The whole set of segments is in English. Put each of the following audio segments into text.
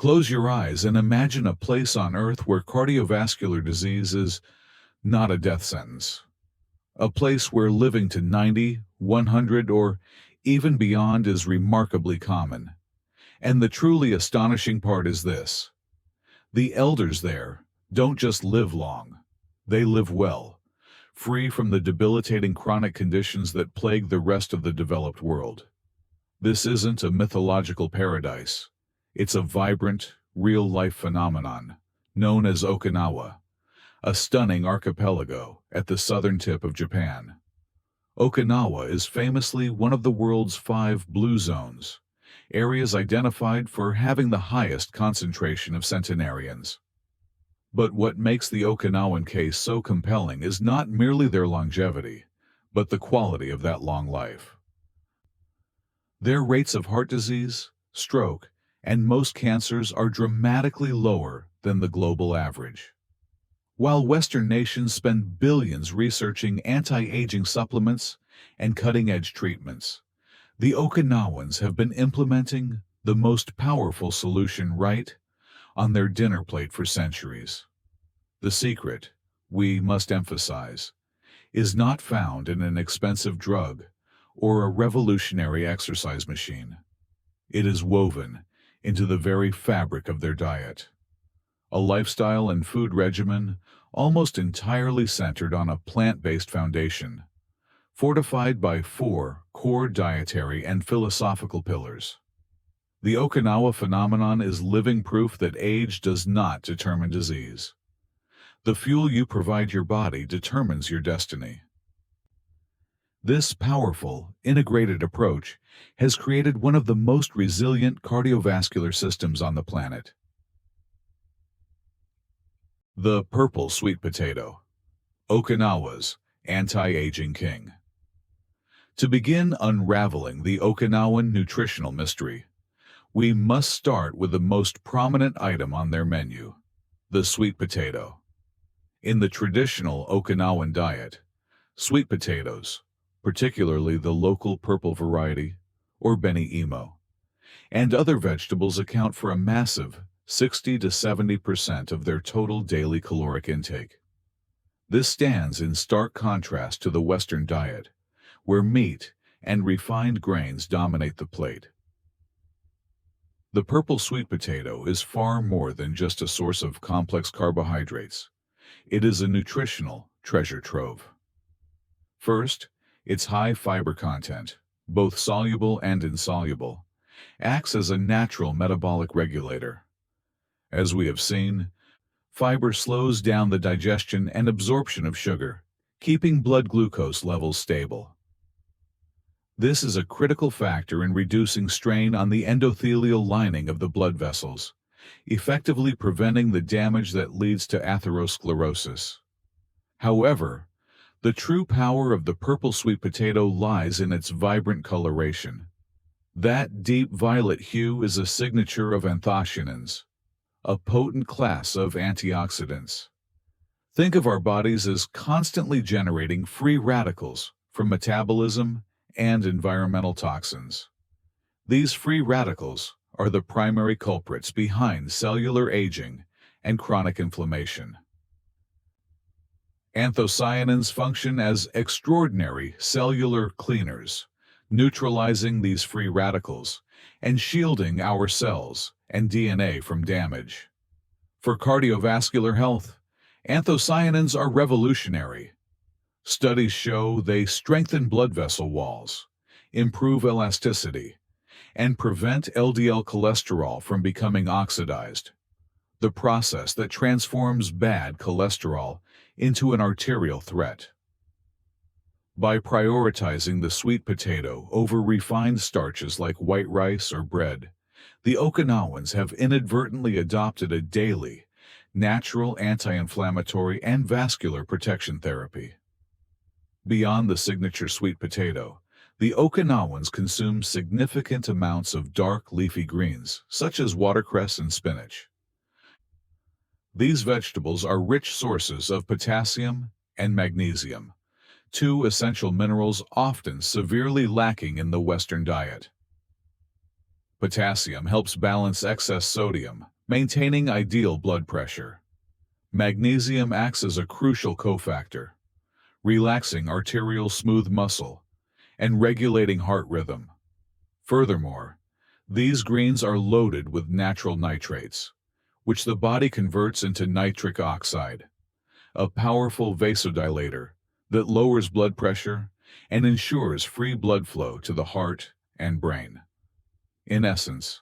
Close your eyes and imagine a place on Earth where cardiovascular disease is not a death sentence. A place where living to 90, 100, or even beyond is remarkably common. And the truly astonishing part is this: the elders there don't just live long, they live well, free from the debilitating chronic conditions that plague the rest of the developed world. This isn't a mythological paradise. It's a vibrant, real-life phenomenon known as Okinawa, a stunning archipelago at the southern tip of Japan. Okinawa is famously one of the world's 5 blue zones, areas identified for having the highest concentration of centenarians. But what makes the Okinawan case so compelling is not merely their longevity, but the quality of that long life. Their rates of heart disease, stroke, and most cancers are dramatically lower than the global average. While Western nations spend billions researching anti-aging supplements and cutting-edge treatments, the Okinawans have been implementing the most powerful solution right on their dinner plate for centuries. The secret, we must emphasize, is not found in an expensive drug or a revolutionary exercise machine. It is woven into the very fabric of their diet. A lifestyle and food regimen almost entirely centered on a plant-based foundation, fortified by 4 core dietary and philosophical pillars. The Okinawa phenomenon is living proof that age does not determine disease. The fuel you provide your body determines your destiny. This powerful, integrated approach has created one of the most resilient cardiovascular systems on the planet. The purple sweet potato, Okinawa's anti-aging king. To begin unraveling the Okinawan nutritional mystery, we must start with the most prominent item on their menu, the sweet potato. In the traditional Okinawan diet, sweet potatoes, particularly the local purple variety, or beni-imo, and other vegetables account for a massive 60 to 70% of their total daily caloric intake. This stands in stark contrast to the Western diet, where meat and refined grains dominate the plate. The purple sweet potato is far more than just a source of complex carbohydrates. It is a nutritional treasure trove. First, its high fiber content, both soluble and insoluble, acts as a natural metabolic regulator. As we have seen, fiber slows down the digestion and absorption of sugar, keeping blood glucose levels stable. This is a critical factor in reducing strain on the endothelial lining of the blood vessels, effectively preventing the damage that leads to atherosclerosis. However, the true power of the purple sweet potato lies in its vibrant coloration. That deep violet hue is a signature of anthocyanins, a potent class of antioxidants. Think of our bodies as constantly generating free radicals from metabolism and environmental toxins. These free radicals are the primary culprits behind cellular aging and chronic inflammation. Anthocyanins function as extraordinary cellular cleaners, neutralizing these free radicals and shielding our cells and DNA from damage. For cardiovascular health, anthocyanins are revolutionary. Studies show they strengthen blood vessel walls, improve elasticity, and prevent LDL cholesterol from becoming oxidized, the process that transforms bad cholesterol into an arterial threat. By prioritizing the sweet potato over refined starches like white rice or bread, the Okinawans have inadvertently adopted a daily, natural anti-inflammatory and vascular protection therapy. Beyond the signature sweet potato, the Okinawans consume significant amounts of dark leafy greens, such as watercress and spinach. These vegetables are rich sources of potassium and magnesium, 2 essential minerals often severely lacking in the Western diet. Potassium helps balance excess sodium, maintaining ideal blood pressure. Magnesium acts as a crucial cofactor, relaxing arterial smooth muscle and regulating heart rhythm. Furthermore, these greens are loaded with natural nitrates, which the body converts into nitric oxide, a powerful vasodilator that lowers blood pressure and ensures free blood flow to the heart and brain. In essence,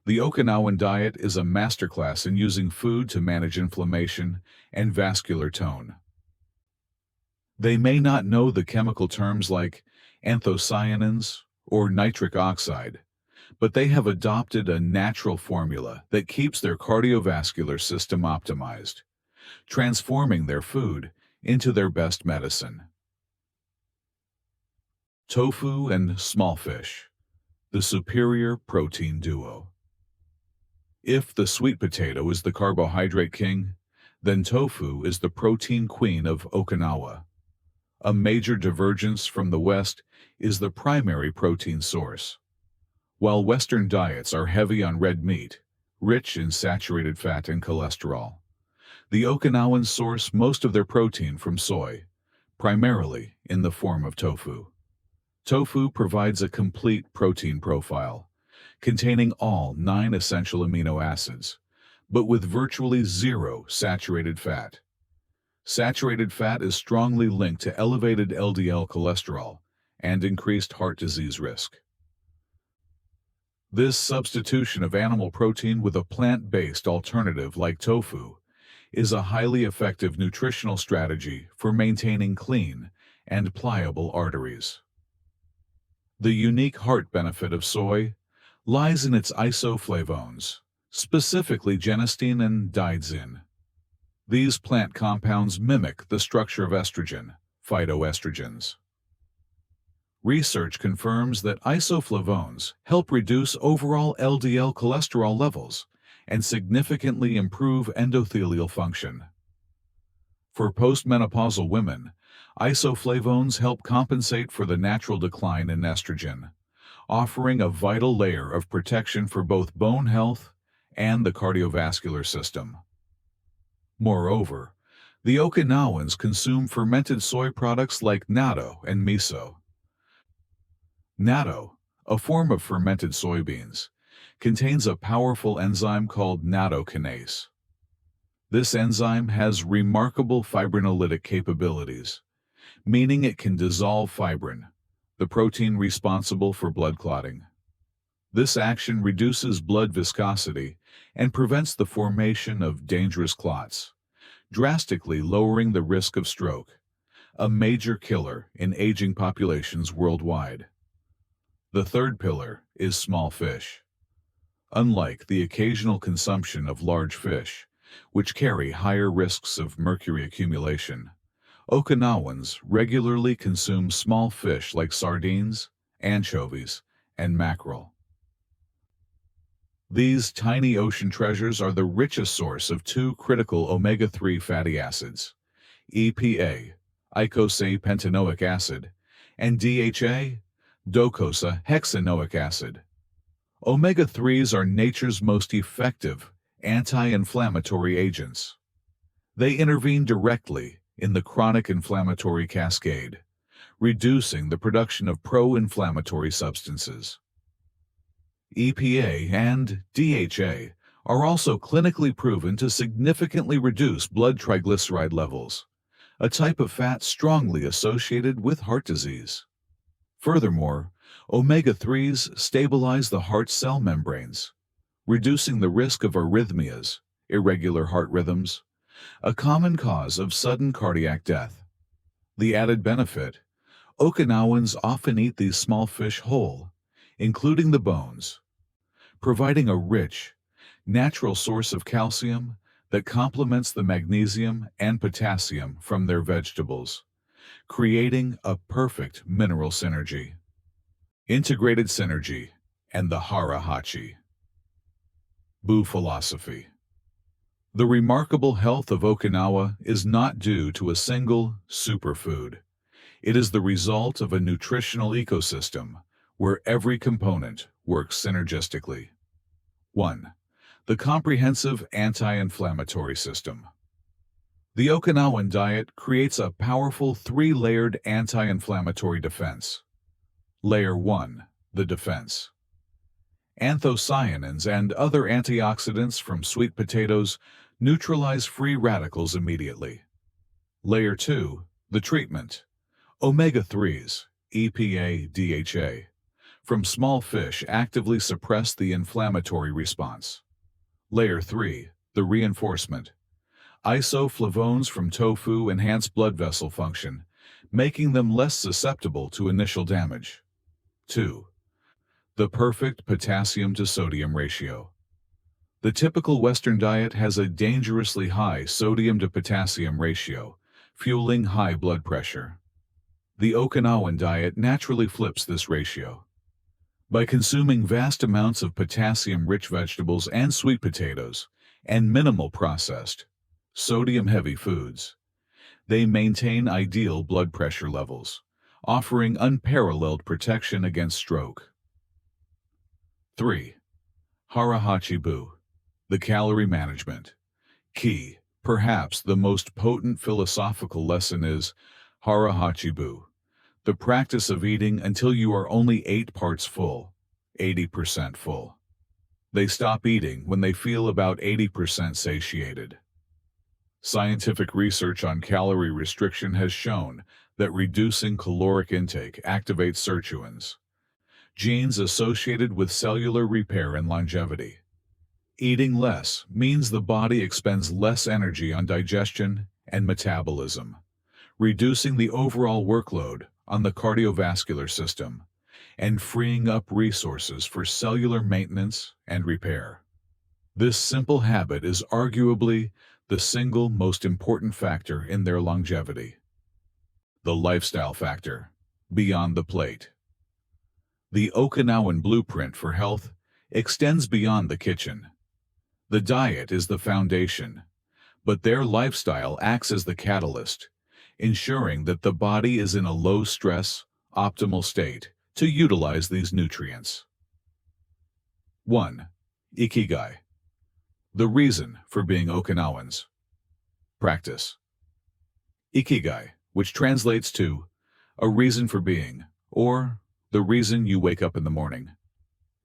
the Okinawan diet is a masterclass in using food to manage inflammation and vascular tone. They may not know the chemical terms like anthocyanins or nitric oxide, but they have adopted a natural formula that keeps their cardiovascular system optimized, transforming their food into their best medicine. Tofu and small fish, the superior protein duo. If the sweet potato is the carbohydrate king, then tofu is the protein queen of Okinawa. A major divergence from the West is the primary protein source. While Western diets are heavy on red meat, rich in saturated fat and cholesterol, the Okinawans source most of their protein from soy, primarily in the form of tofu. Tofu provides a complete protein profile, containing all 9 essential amino acids, but with virtually zero saturated fat. Saturated fat is strongly linked to elevated LDL cholesterol and increased heart disease risk. This substitution of animal protein with a plant-based alternative like tofu is a highly effective nutritional strategy for maintaining clean and pliable arteries. The unique heart benefit of soy lies in its isoflavones, specifically genistein and digoxin. These plant compounds mimic the structure of estrogen, phytoestrogens. Research confirms that isoflavones help reduce overall LDL cholesterol levels and significantly improve endothelial function. For postmenopausal women, isoflavones help compensate for the natural decline in estrogen, offering a vital layer of protection for both bone health and the cardiovascular system. Moreover, the Okinawans consume fermented soy products like natto and miso. Natto, a form of fermented soybeans, contains a powerful enzyme called nattokinase. This enzyme has remarkable fibrinolytic capabilities, meaning it can dissolve fibrin, the protein responsible for blood clotting. This action reduces blood viscosity and prevents the formation of dangerous clots, drastically lowering the risk of stroke, a major killer in aging populations worldwide. The third pillar is small fish. Unlike the occasional consumption of large fish, which carry higher risks of mercury accumulation, Okinawans regularly consume small fish like sardines, anchovies, and mackerel. These tiny ocean treasures are the richest source of 2 critical omega-3 fatty acids, EPA, eicosapentaenoic acid, and DHA, docosahexaenoic acid. Omega-3s are nature's most effective anti-inflammatory agents. They intervene directly in the chronic inflammatory cascade, reducing the production of pro-inflammatory substances. EPA and DHA are also clinically proven to significantly reduce blood triglyceride levels, a type of fat strongly associated with heart disease. Furthermore, omega-3s stabilize the heart cell membranes, reducing the risk of arrhythmias, irregular heart rhythms, a common cause of sudden cardiac death. The added benefit: Okinawans often eat these small fish whole, including the bones, providing a rich, natural source of calcium that complements the magnesium and potassium from their vegetables, creating a perfect mineral synergy. Integrated synergy and the Hara Hachi Bu philosophy. The remarkable health of Okinawa is not due to a single superfood. It is the result of a nutritional ecosystem where every component works synergistically. 1. The comprehensive anti-inflammatory system. The Okinawan diet creates a powerful three-layered anti-inflammatory defense. Layer 1. The defense. Anthocyanins and other antioxidants from sweet potatoes neutralize free radicals immediately. Layer 2. The treatment. Omega-3s, EPA, DHA, from small fish actively suppress the inflammatory response. Layer 3. The reinforcement. Isoflavones from tofu enhance blood vessel function, making them less susceptible to initial damage. 2. The perfect potassium to sodium ratio. The typical Western diet has a dangerously high sodium to potassium ratio, fueling high blood pressure. The Okinawan diet naturally flips this ratio. By consuming vast amounts of potassium-rich vegetables and sweet potatoes, and minimal processed, sodium-heavy foods, they maintain ideal blood pressure levels, offering unparalleled protection against stroke. 3. Hara Hachi Bu, the calorie management. Key, perhaps the most potent philosophical lesson is Hara Hachi Bu, the practice of eating until you are only 8 parts full, 80% full. They stop eating when they feel about 80% satiated. Scientific research on calorie restriction has shown that reducing caloric intake activates sirtuins, genes associated with cellular repair and longevity. Eating less means the body expends less energy on digestion and metabolism, reducing the overall workload on the cardiovascular system and freeing up resources for cellular maintenance and repair. This simple habit is arguably the single most important factor in their longevity. The lifestyle factor, beyond the plate. The Okinawan blueprint for health extends beyond the kitchen. The diet is the foundation, but their lifestyle acts as the catalyst, ensuring that the body is in a low-stress, optimal state to utilize these nutrients. 1. Ikigai. The reason for being Okinawans. Practice. Ikigai, which translates to a reason for being, or the reason you wake up in the morning.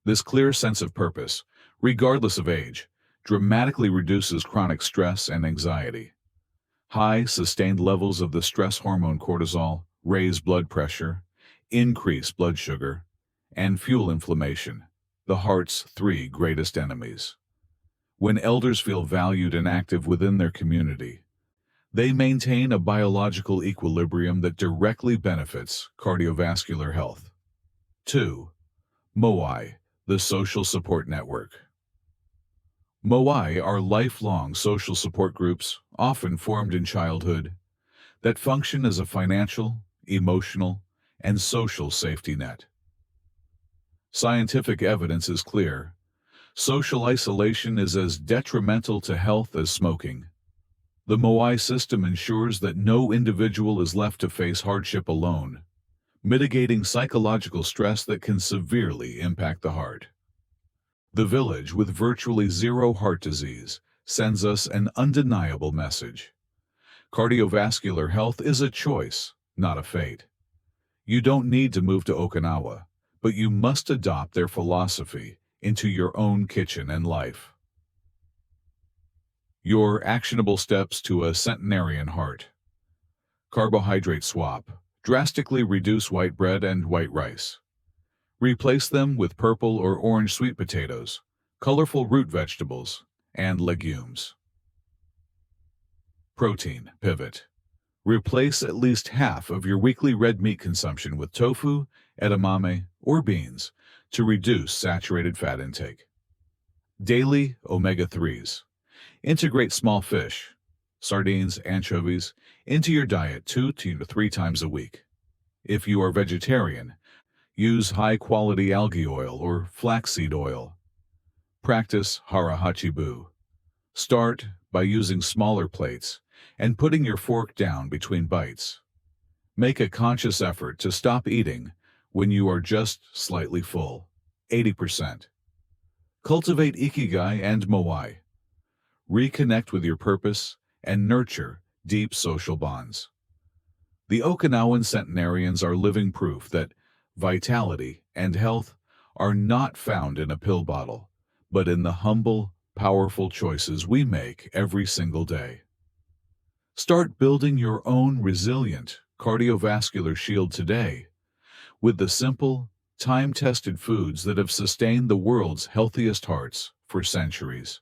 This clear sense of purpose, regardless of age, dramatically reduces chronic stress and anxiety. High, sustained levels of the stress hormone cortisol raise blood pressure, increase blood sugar, and fuel inflammation, the heart's 3 greatest enemies. When elders feel valued and active within their community, they maintain a biological equilibrium that directly benefits cardiovascular health. 2. Moai, the social support network. Moai are lifelong social support groups, often formed in childhood, that function as a financial, emotional, and social safety net. Scientific evidence is clear. Social isolation is as detrimental to health as smoking. The Moai system ensures that no individual is left to face hardship alone, mitigating psychological stress that can severely impact the heart. The village with virtually zero heart disease sends us an undeniable message. Cardiovascular health is a choice, not a fate. You don't need to move to Okinawa, but you must adopt their philosophy into your own kitchen and life. Your actionable steps to a centenarian heart. Carbohydrate swap. Drastically reduce white bread and white rice. Replace them with purple or orange sweet potatoes, colorful root vegetables, and legumes. Protein pivot. Replace at least half of your weekly red meat consumption with tofu, edamame, or beans to reduce saturated fat intake. Daily omega-3s. Integrate small fish, sardines, anchovies, into your diet 2 to 3 times a week. If you are vegetarian, use high-quality algae oil or flaxseed oil. Practice Hara Hachi Bu. Start by using smaller plates and putting your fork down between bites. Make a conscious effort to stop eating when you are just slightly full. 80%. Cultivate ikigai and moai. Reconnect with your purpose and nurture deep social bonds. The Okinawan centenarians are living proof that vitality and health are not found in a pill bottle, but in the humble, powerful choices we make every single day. Start building your own resilient cardiovascular shield today with the simple, time-tested foods that have sustained the world's healthiest hearts for centuries.